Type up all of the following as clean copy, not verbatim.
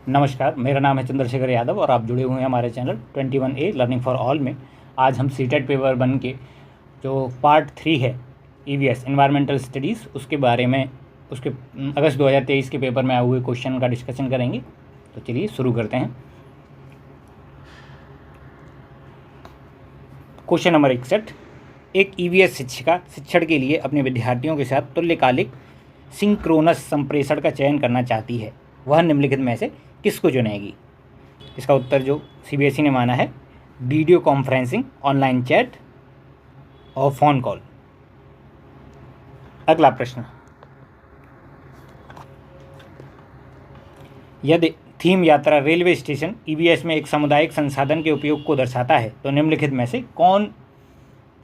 नमस्कार, मेरा नाम है चंद्रशेखर यादव और आप जुड़े हुए हैं हमारे channel 21A learning for all में। आज हम सीटेट पेपर 1 के जो पार्ट 3 है ईवीएस एनवायरमेंटल स्टडीज़ उसके बारे में उसके अगस्त 2023 के पेपर में आए हुए क्वेश्चन का डिस्कशन करेंगे। तो चलिए शुरू करते हैं। Question number 61। एक ईवीएस शिक्षिका शिक्षण के लिए अपने विद्यार्थियों के साथ तुल्यकालिक सिंक्रोनस संप्रेषण का चयन करना चाहती है। वह निम्नलिखित में से किसको चुनेगी? इसका उत्तर जो सीबीएसई ने माना है वीडियो कॉन्फ्रेंसिंग, ऑनलाइन चैट और फ़ोन कॉल। अगला प्रश्न, यदि थीम यात्रा रेलवे स्टेशन ईवीएस में एक सामुदायिक संसाधन के उपयोग को दर्शाता है तो निम्नलिखित में से कौन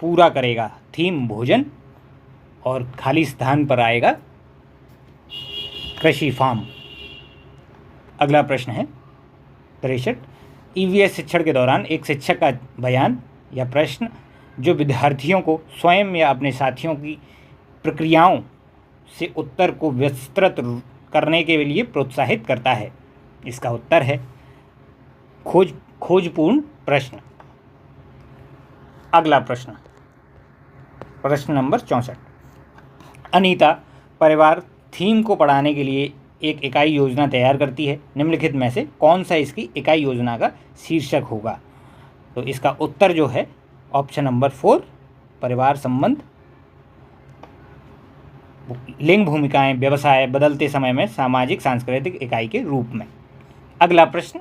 पूरा करेगा? थीम भोजन और खाली स्थान पर आएगा कृषि फार्म। अगला प्रश्न है 63। ईवीएस शिक्षण के दौरान एक शिक्षक का बयान या प्रश्न जो विद्यार्थियों को स्वयं या अपने साथियों की प्रक्रियाओं से उत्तर को विस्तृत करने के लिए प्रोत्साहित करता है। इसका उत्तर है खोजपूर्ण प्रश्न। अगला प्रश्न, प्रश्न नंबर 64। अनीता परिवार थीम को पढ़ाने के लिए एक इकाई योजना तैयार करती है। निम्नलिखित में से कौन सा इसकी इकाई योजना का शीर्षक होगा? तो इसका उत्तर जो है ऑप्शन नंबर 4 परिवार संबंध, लिंग भूमिकाएं, व्यवसाय बदलते समय में सामाजिक सांस्कृतिक इकाई के रूप में। अगला प्रश्न,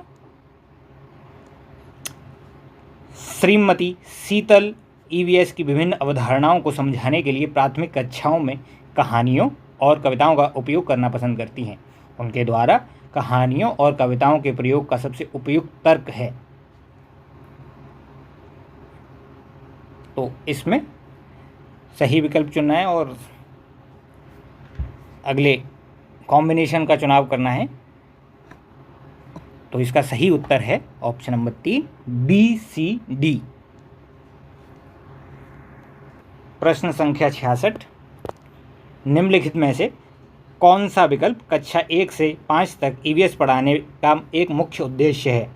श्रीमती शीतल ईवीएस की विभिन्न अवधारणाओं को समझाने के लिए प्राथमिक कक्षाओं में कहानियों और कविताओं का उपयोग करना पसंद करती हैं। उनके द्वारा कहानियों और कविताओं के प्रयोग का सबसे उपयुक्त तर्क है। तो इसमें सही विकल्प चुनना है और अगले कॉम्बिनेशन का चुनाव करना है। तो इसका सही उत्तर है ऑप्शन नंबर 3 BCD। प्रश्न संख्या 66। निम्नलिखित में से कौन सा विकल्प कक्षा 1 से 5 तक ईवीएस पढ़ाने का एक मुख्य उद्देश्य है?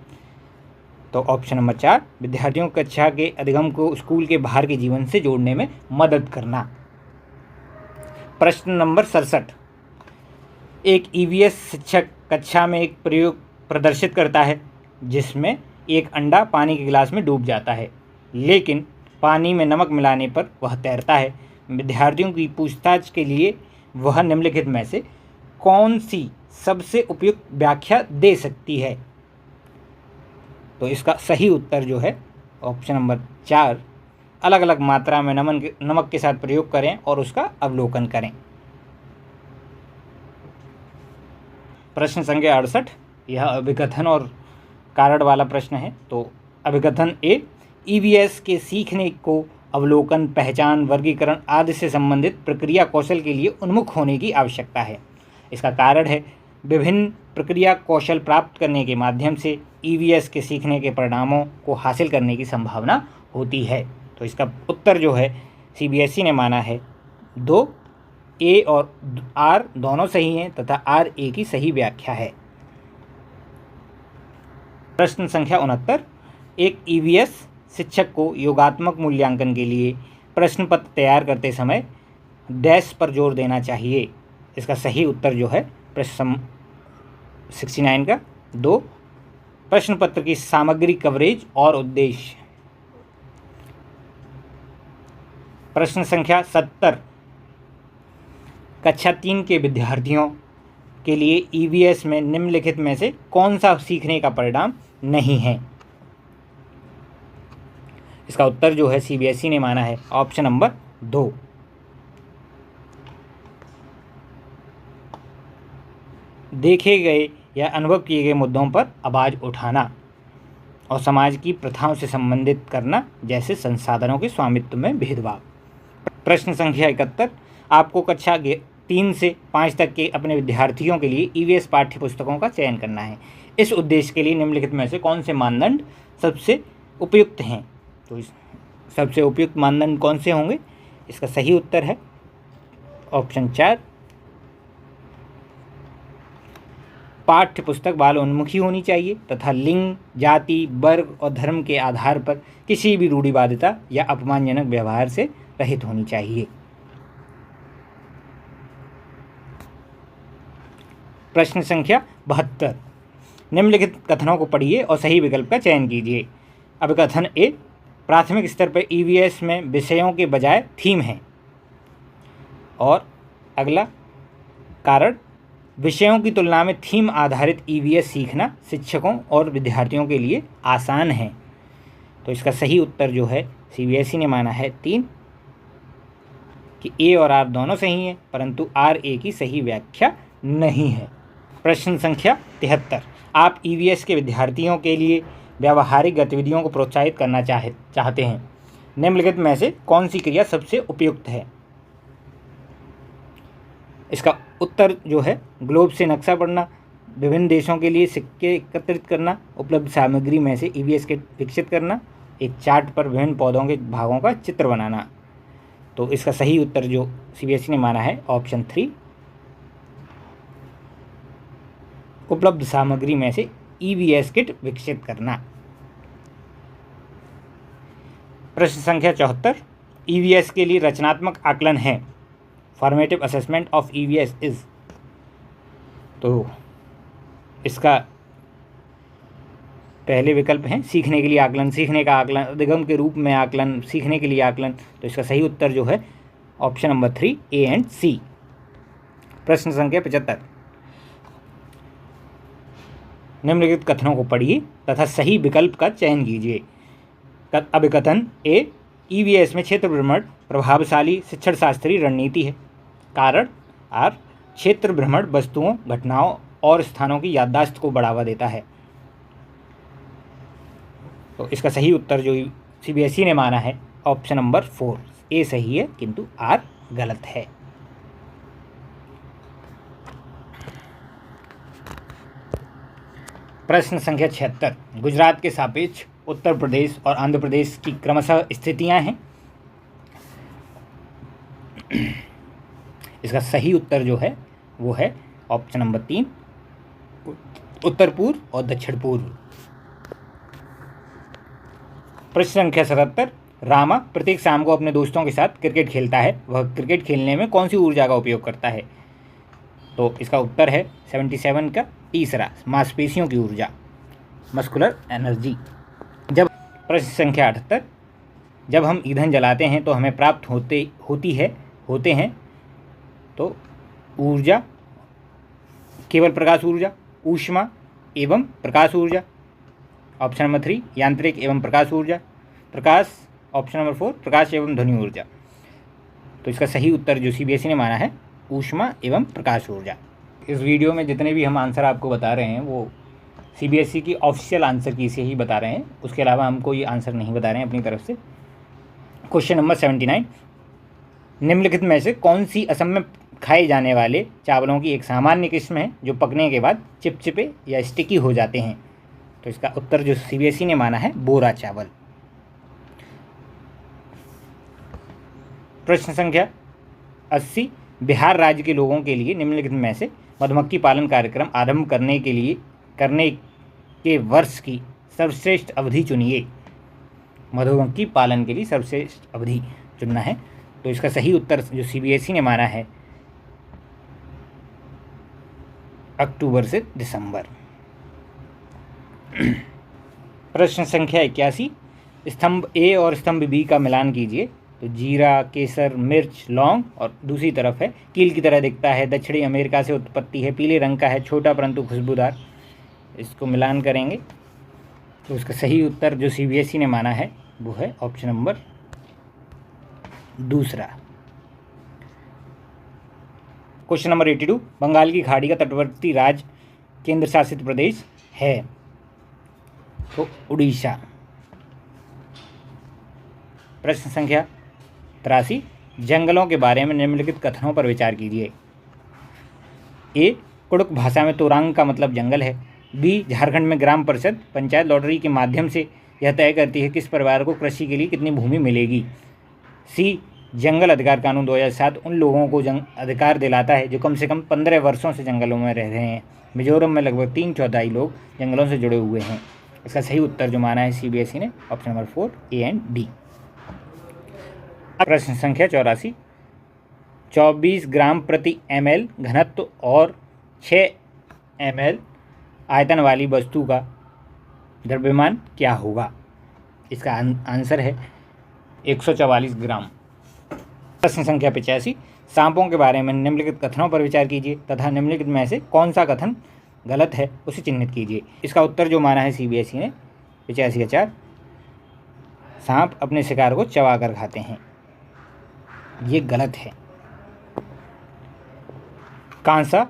तो ऑप्शन नंबर 4 विद्यार्थियों को कक्षा के अधिगम को स्कूल के बाहर के जीवन से जोड़ने में मदद करना। प्रश्न नंबर 67। एक ईवीएस शिक्षक कक्षा में एक प्रयोग प्रदर्शित करता है जिसमें एक अंडा पानी के गिलास में डूब जाता है, लेकिन पानी में नमक मिलाने पर वह तैरता है। विद्यार्थियों की पूछताछ के लिए वह निम्नलिखित में से कौन सी सबसे उपयुक्त व्याख्या दे सकती है? तो इसका सही उत्तर जो है ऑप्शन नंबर 4 अलग अलग मात्रा में नमक के साथ प्रयोग करें और उसका अवलोकन करें। प्रश्न संख्या 68। यह अभिकथन और कारण वाला प्रश्न है। तो अभिकथन ए, ईवीएस के सीखने को अवलोकन, पहचान, वर्गीकरण आदि से संबंधित प्रक्रिया कौशल के लिए उन्मुख होने की आवश्यकता है। इसका कारण है विभिन्न प्रक्रिया कौशल प्राप्त करने के माध्यम से ईवीएस के सीखने के परिणामों को हासिल करने की संभावना होती है। तो इसका उत्तर जो है सीबीएसई ने माना है 2 ए और आर दोनों सही हैं तथा आर ए की सही व्याख्या है। प्रश्न संख्या 69। एक ईवीएस शिक्षक को योगात्मक मूल्यांकन के लिए प्रश्न पत्र तैयार करते समय डैश पर जोर देना चाहिए। इसका सही उत्तर जो है प्रश्न 69 का 2 प्रश्न पत्र की सामग्री, कवरेज और उद्देश्य। प्रश्न संख्या 70। कक्षा 3 के विद्यार्थियों के लिए ईवीएस में निम्नलिखित में से कौन सा सीखने का परिणाम नहीं है? इसका उत्तर जो है सीबीएसई ने माना है ऑप्शन नंबर 2 देखे गए या अनुभव किए गए मुद्दों पर आवाज़ उठाना और समाज की प्रथाओं से संबंधित करना, जैसे संसाधनों के स्वामित्व में भेदभाव। प्रश्न संख्या 71। आपको कक्षा 3 से 5 तक के अपने विद्यार्थियों के लिए ईवीएस पाठ्य पुस्तकों का चयन करना है। इस उद्देश्य के लिए निम्नलिखित में से कौन से मानदंड सबसे उपयुक्त हैं? तो इस सबसे उपयुक्त मानदंड कौन से होंगे? इसका सही उत्तर है ऑप्शन 4 पाठ्य पुस्तक बाल उन्मुखी होनी चाहिए तथा लिंग, जाति, वर्ग और धर्म के आधार पर किसी भी रूढ़िवादिता या अपमानजनक व्यवहार से रहित होनी चाहिए। प्रश्न संख्या 72, निम्नलिखित कथनों को पढ़िए और सही विकल्प का चयन कीजिए। अभिकथन ए, प्राथमिक स्तर पर ईवीएस में विषयों के बजाय थीम है। और अगला कारण, विषयों की तुलना में थीम आधारित ईवीएस सीखना शिक्षकों और विद्यार्थियों के लिए आसान है। तो इसका सही उत्तर जो है सीबीएसई ने माना है 3, कि ए और आर दोनों सही हैं, परंतु आर ए की सही व्याख्या नहीं है। प्रश्न संख्या 73, आप ईवीएस के विद्यार्थियों के लिए व्यावहारिक गतिविधियों को प्रोत्साहित करना चाहते हैं। निम्नलिखित में से कौन सी क्रिया सबसे उपयुक्त है? इसका उत्तर जो है ग्लोब से नक्शा पढ़ना, विभिन्न देशों के लिए सिक्के एकत्रित करना, उपलब्ध सामग्री में से ईवीएस किट विकसित करना, एक चार्ट पर विभिन्न पौधों के भागों का चित्र बनाना। तो इसका सही उत्तर जो सीबीएसई ने माना है ऑप्शन 3, उपलब्ध सामग्री में से ईवीएस किट विकसित करना। प्रश्न संख्या 74, ईवीएस के लिए रचनात्मक आकलन है। Formative assessment of EVS is. तो इसका पहले विकल्प हैं सीखने के लिए आकलन, सीखने का आकलन, अधिगम के रूप में आकलन, सीखने के लिए आकलन। तो इसका सही उत्तर जो है ऑप्शन नंबर 3, ए एंड सी। प्रश्न संख्या 75, निम्नलिखित कथनों को पढ़िए तथा सही विकल्प का चयन कीजिए। अभिकथन ए, ईवीएस में क्षेत्र भ्रमण प्रभावशाली शिक्षण शास्त्रीय रणनीति है। कारण आर, क्षेत्र भ्रमण वस्तुओं, घटनाओं और स्थानों की याददाश्त को बढ़ावा देता है। तो इसका सही उत्तर जो सीबीएसई ने माना है ऑप्शन नंबर 4, ए सही है किंतु आर गलत है। प्रश्न संख्या 76, गुजरात के सापेक्ष उत्तर प्रदेश और आंध्र प्रदेश की क्रमशः स्थितियां हैं। इसका सही उत्तर जो है वो है ऑप्शन नंबर 3, उत्तर पूर्व और दक्षिण पूर्व। प्रश्न संख्या 77, रामा प्रत्येक शाम को अपने दोस्तों के साथ क्रिकेट खेलता है। वह क्रिकेट खेलने में कौन सी ऊर्जा का उपयोग करता है? तो इसका उत्तर है 77 का तीसरा, मांसपेशियों की ऊर्जा, मस्कुलर एनर्जी। जब प्रश्न संख्या 78, जब हम ईंधन जलाते हैं तो हमें प्राप्त होते हैं तो ऊर्जा, केवल प्रकाश ऊर्जा, ऊष्मा एवं प्रकाश ऊर्जा। ऑप्शन नंबर 3, यांत्रिक एवं प्रकाश ऊर्जा। प्रकाश, ऑप्शन नंबर 4, प्रकाश एवं ध्वनि ऊर्जा। तो इसका सही उत्तर जो सीबीएसई ने माना है ऊष्मा एवं प्रकाश ऊर्जा। इस वीडियो में जितने भी हम आंसर आपको बता रहे हैं वो सीबीएसई की ऑफिशियल आंसर की से ही बता रहे हैं, उसके अलावा हम कोई आंसर नहीं बता रहे हैं अपनी तरफ से। क्वेश्चन नंबर 79, निम्नलिखित में से कौन सी असम में खाए जाने वाले चावलों की एक सामान्य किस्म है जो पकने के बाद चिपचिपे या स्टिकी हो जाते हैं? तो इसका उत्तर जो सीबीएसई ने माना है बोरा चावल। प्रश्न संख्या 80, बिहार राज्य के लोगों के लिए निम्नलिखित में से मधुमक्खी पालन कार्यक्रम आरंभ करने के वर्ष की सर्वश्रेष्ठ अवधि चुनिए। मधुमक्खी पालन के लिए सर्वश्रेष्ठ अवधि चुनना है। तो इसका सही उत्तर जो सीबीएसई ने माना है अक्टूबर से दिसंबर। प्रश्न संख्या 81, स्तंभ ए और स्तंभ बी का मिलान कीजिए। तो जीरा, केसर, मिर्च, लौंग और दूसरी तरफ है कील की तरह दिखता है, दक्षिणी अमेरिका से उत्पत्ति है, पीले रंग का है, छोटा परंतु खुशबूदार। इसको मिलान करेंगे तो इसका सही उत्तर जो सीबीएसई ने माना है वो है option number 2। Question number 82, Bengal की खाड़ी का तटवर्ती राज्य केंद्र शासित प्रदेश है? तो उड़ीसा। प्रश्न संख्या 83, जंगलों के बारे में निम्नलिखित कथनों पर विचार कीजिए। ए, कुड़ुक भाषा में तोरांग का मतलब जंगल है। बी, झारखंड में ग्राम परिषद पंचायत लॉटरी के माध्यम से यह तय करती है किस परिवार को कृषि के लिए कितनी भूमि मिलेगी। सी, जंगल अधिकार कानून 2007 उन लोगों को अधिकार दिलाता है जो कम से कम 15 वर्षों से जंगलों में रह रहे हैं। मिजोरम में लगभग 3/4 लोग जंगलों से जुड़े हुए हैं। इसका सही उत्तर जो माना है CBSE ने, option number 4 A and D। प्रश्न संख्या 84, 24 ग्राम प्रति ml घनत्व और 6 ml आयतन वाली वस्तु का द्रव्यमान क्या होगा? इसका आंसर है 144 ग्राम। प्रश्न संख्या 85, सांपों के बारे में निम्नलिखित कथनों पर विचार कीजिए तथा निम्नलिखित में से कौन सा कथन गलत है उसे चिन्हित कीजिए। इसका उत्तर जो माना है CBSE ने, 85 का 4, सांप अपने शिकार को चबा कर खाते हैं। ये गलत है। कांसा,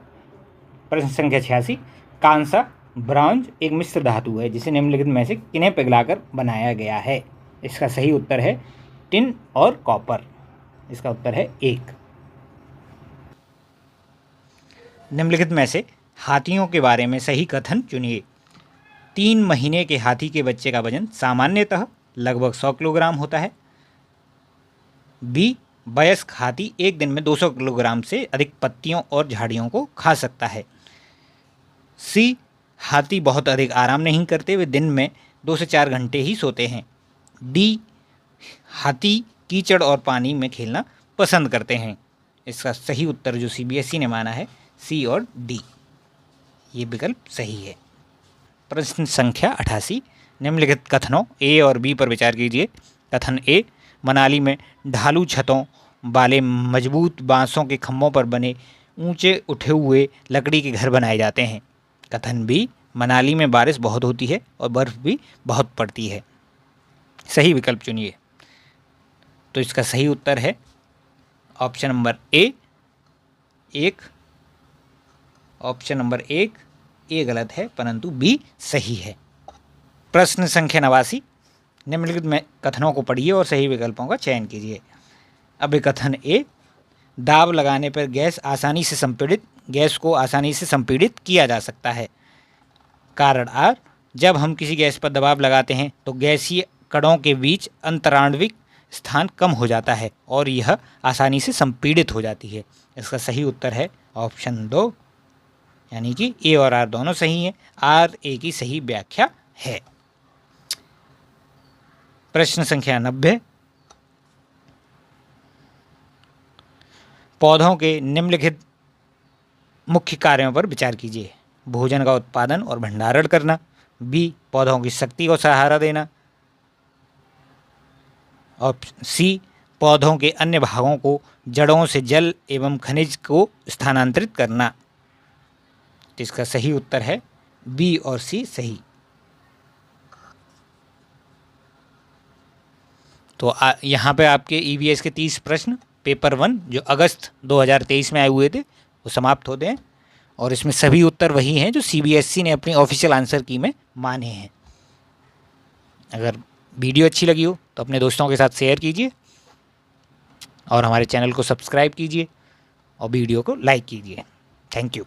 प्रश्न संख्या 86, कांसा ब्रॉन्ज एक मिश्र धातु है जिसे निम्नलिखित में से किन्हें पिघलाकर बनाया गया है? इसका सही उत्तर है टिन और कॉपर। इसका उत्तर है 1। निम्नलिखित में से हाथियों के बारे में सही कथन चुनिए। 3 महीने के हाथी के बच्चे का वजन सामान्यतः लगभग 100 किलोग्राम होता है। B, वयस्क हाथी एक दिन में 200 किलोग्राम से अधिक पत्तियों और झाड़ियों को खा सकता है। C, हाथी बहुत अधिक आराम नहीं करते, वे दिन में 2 से 4 घंटे ही सोते हैं। D, हाथी कीचड़ और पानी में खेलना पसंद करते हैं। इसका सही उत्तर जो CBSE ने माना है, C और D, ये विकल्प सही है। प्रश्न संख्या 88, निम्नलिखित कथनों A और B पर विचार कीजिए। कथन A, मनाली में ढालू छतों वाले मजबूत बांसों के खंभों पर बने ऊंचे उठे हुए लकड़ी के घर बनाए जाते हैं। कथन B, मनाली में बारिश बहुत होती है और बर्फ़ भी बहुत पड़ती है। सही विकल्प चुनिए। तो इसका सही उत्तर है option number A 1। Option number 1 A गलत है परंतु B सही है। प्रश्न संख्या 89, निम्नलिखित में कथनों को पढ़िए और सही विकल्पों का चयन कीजिए। अभिकथन A, दाब लगाने पर गैस को आसानी से संपीड़ित किया जा सकता है। कारण R, जब हम किसी गैस पर दबाव लगाते हैं तो गैसीय कणों के बीच अंतराण्विक स्थान कम हो जाता है और यह आसानी से संपीड़ित हो जाती है। इसका सही उत्तर है ऑप्शन 2, यानी कि A और R दोनों सही हैं। R A की सही व्याख्या है। प्रश्न संख्या 90, पौधों के निम्नलिखित मुख्य कार्यों पर विचार कीजिए। भोजन का उत्पादन और भंडारण करना। B, पौधों की शक्ति को सहारा देना। और C, पौधों के अन्य भागों को जड़ों से जल एवं खनिज को स्थानांतरित करना। इसका सही उत्तर है B और C सही। तो यहाँ पे आपके EVS के 30 प्रश्न पेपर 1 जो अगस्त 2023 में आए हुए थे वो समाप्त होते हैं और इसमें सभी उत्तर वही हैं जो CBSE ने अपनी ऑफिशियल आंसर की में माने हैं। अगर वीडियो अच्छी लगी हो तो अपने दोस्तों के साथ शेयर कीजिए और हमारे चैनल को सब्सक्राइब कीजिए और वीडियो को लाइक कीजिए। Thank you.